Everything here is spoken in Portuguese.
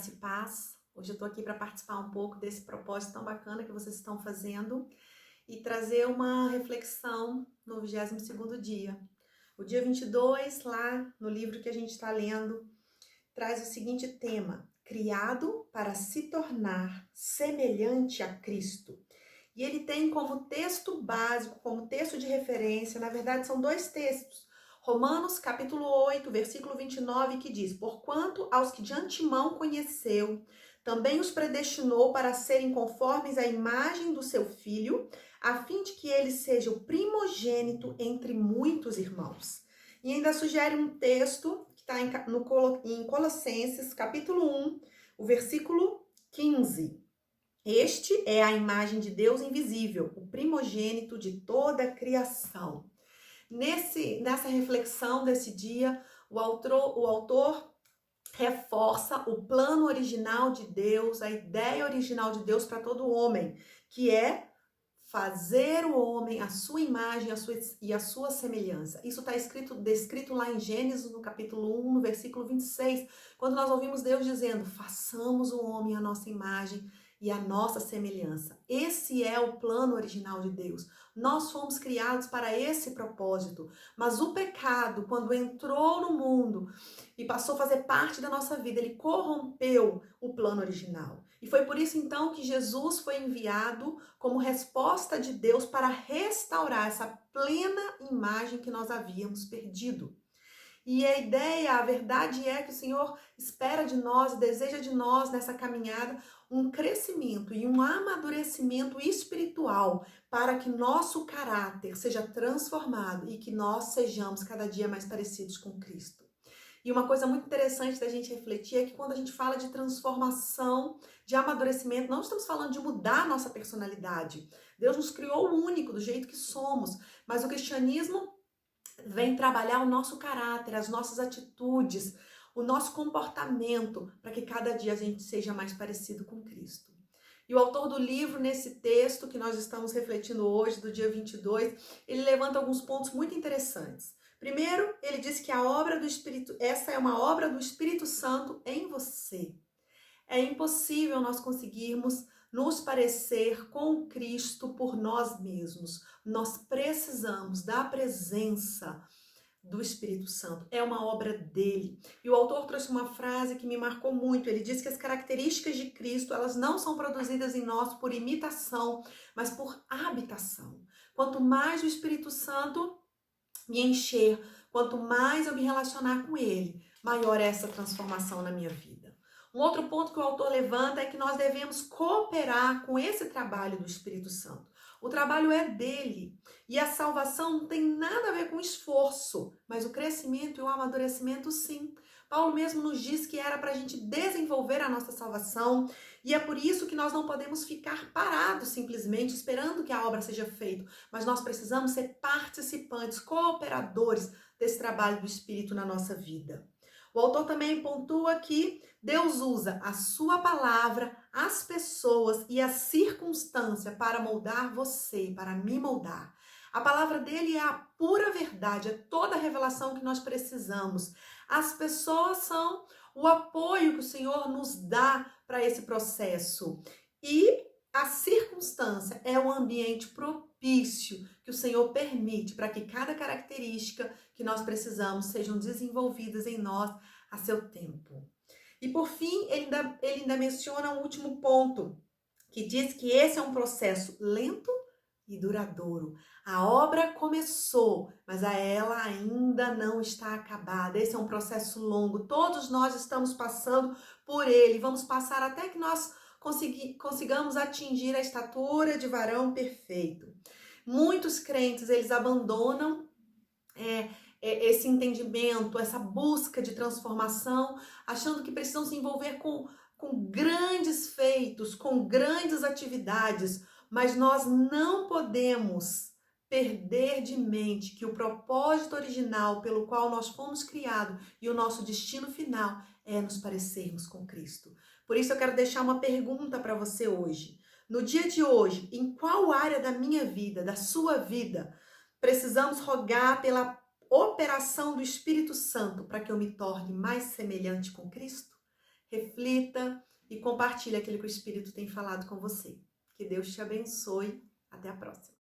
Graça e paz. Hoje eu estou aqui para participar um pouco desse propósito tão bacana que vocês estão fazendo e trazer uma reflexão no 22º dia. O dia 22, lá no livro que a gente está lendo, traz o seguinte tema: criado para se tornar semelhante a Cristo. E ele tem como texto básico, como texto de referência, na verdade são dois textos. Romanos capítulo 8, versículo 29, que diz: porquanto aos que de antemão conheceu, também os predestinou para serem conformes à imagem do seu Filho, a fim de que ele seja o primogênito entre muitos irmãos. E ainda sugere um texto que está em Colossenses capítulo 1, o versículo 15. Este é a imagem de Deus invisível, o primogênito de toda a criação. Nessa reflexão desse dia, o autor reforça o plano original de Deus, a ideia original de Deus para todo homem, que é fazer o homem a sua imagem e a sua semelhança. Isso está descrito lá em Gênesis, no capítulo 1, no versículo 26, quando nós ouvimos Deus dizendo: façamos o homem a nossa imagem e a nossa semelhança. Esse é o plano original de Deus. Nós fomos criados para esse propósito, mas o pecado, quando entrou no mundo e passou a fazer parte da nossa vida, ele corrompeu o plano original. E foi por isso então que Jesus foi enviado como resposta de Deus para restaurar essa plena imagem que nós havíamos perdido. E a ideia, a verdade é que o Senhor espera de nós, deseja de nós nessa caminhada um crescimento e um amadurecimento espiritual para que nosso caráter seja transformado e que nós sejamos cada dia mais parecidos com Cristo. E uma coisa muito interessante da gente refletir é que quando a gente fala de transformação, de amadurecimento, não estamos falando de mudar a nossa personalidade. Deus nos criou único, do jeito que somos, mas o cristianismo vem trabalhar o nosso caráter, as nossas atitudes, o nosso comportamento, para que cada dia a gente seja mais parecido com Cristo. E o autor do livro, nesse texto que nós estamos refletindo hoje, do dia 22, ele levanta alguns pontos muito interessantes. Primeiro, ele diz que a obra do Espírito, essa é uma obra do Espírito Santo em você. É impossível nós conseguirmos nos parecer com Cristo por nós mesmos. Nós precisamos da presença do Espírito Santo. É uma obra dele. E o autor trouxe uma frase que me marcou muito. Ele diz que as características de Cristo, elas não são produzidas em nós por imitação, mas por habitação. Quanto mais o Espírito Santo me encher, quanto mais eu me relacionar com ele, maior é essa transformação na minha vida. Um outro ponto que o autor levanta é que nós devemos cooperar com esse trabalho do Espírito Santo. O trabalho é dele e a salvação não tem nada a ver com esforço, mas o crescimento e o amadurecimento sim. Paulo mesmo nos diz que era para a gente desenvolver a nossa salvação e é por isso que nós não podemos ficar parados simplesmente esperando que a obra seja feita, mas nós precisamos ser participantes, cooperadores desse trabalho do Espírito na nossa vida. O autor também pontua que Deus usa a sua palavra, as pessoas e a circunstância para moldar você, para me moldar. A palavra dele é a pura verdade, é toda a revelação que nós precisamos. As pessoas são o apoio que o Senhor nos dá para esse processo. E a circunstância é o ambiente propício que o Senhor permite para que cada característica que nós precisamos sejam desenvolvidas em nós a seu tempo. E por fim, ele ainda menciona um último ponto, que diz que esse é um processo lento e duradouro. A obra começou, mas ela ainda não está acabada. Esse é um processo longo. Todos nós estamos passando por ele. Vamos passar até que nós consigamos atingir a estatura de varão perfeito. Muitos crentes, eles abandonam esse entendimento, essa busca de transformação, achando que precisam se envolver com grandes feitos, com grandes atividades, mas nós não podemos perder de mente que o propósito original pelo qual nós fomos criados e o nosso destino final é nos parecermos com Cristo. Por isso eu quero deixar uma pergunta para você hoje. No dia de hoje, em qual área da minha vida, da sua vida, precisamos rogar pela operação do Espírito Santo para que eu me torne mais semelhante com Cristo? reflita e compartilhe aquilo que o Espírito tem falado com você. Que Deus te abençoe. Até a próxima.